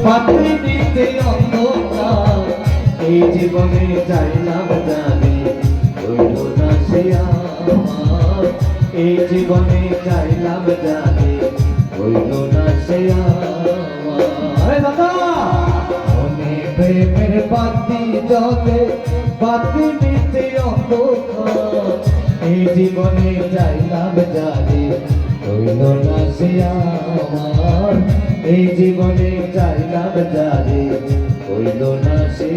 পাত্রী দিতে অন্ধকার এই জীবনে চাইলাম জানি হইল না সে আমার এই জীবনে চাইলাম জানি হইল না সে আমার দাদা মনে প্রেমের বাতি জলে বাতি দিতে অন্ধকার এই জীবনে চাইলাম জানি হইল না সে আমার এই জীবনে চাইলাম জানি হইল না সে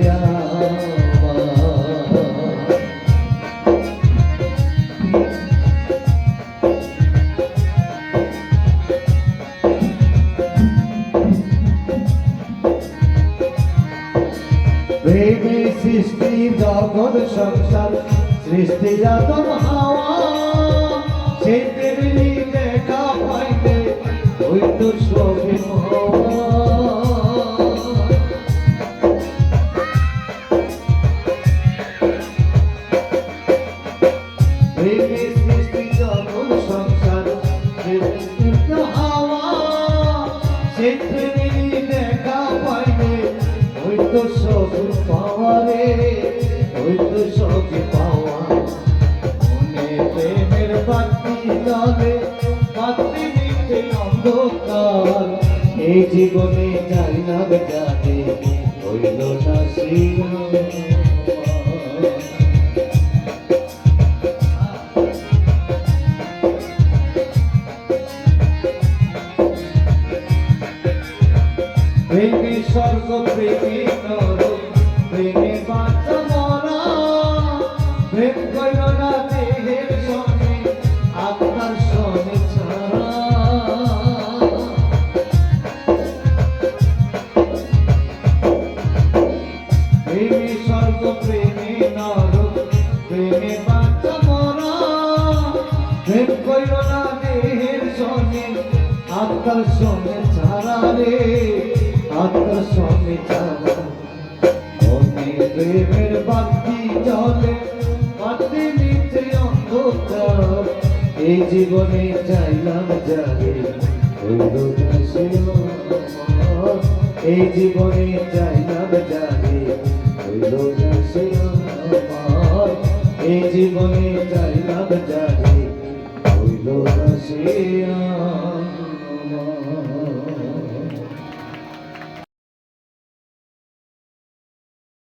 প্রেমে সৃষ্টি জগৎ সংসার সৃষ্টি যাতন হাওয়া সেই প্রেমী দেখা পাইলে হইতো সবে প্রেমে সৃষ্টি জগৎ সংসার সৃষ্টি হাওয়া সেই প্রেমী দেখা পাইলে হইতো সবে পাওয়া রে হইতো সবে পাওয়া মনে প্রেমের বাতি জলে বাতি দিতে অন্ধকার এই জীবনে চাইলাম জানি হইল না সে প্রেমী স্বর্গ প্রেমী নরক প্রেমে বাঁচা মরা প্রেম কইল না দেহের সঙ্গে আপনার সঙ্গে ছাড়া প্রেমী স্বর্গ প্রেমী নরক প্রেমে বাঁচা মরা প্রেম কইল না দেহের সঙ্গে আপনার সঙ্গে ছাড়া রে আপনার সঙ্গে ছাড়া মনে প্রেমের বাতি জলে বাতি নিচে অন্ধকার এই জীবনে চাইলাম জানি হইল না সে আমার এই জীবনে চাইলাম জানি হইল না সে আমার এই জীবনে চাইলাম জানি হইল না সে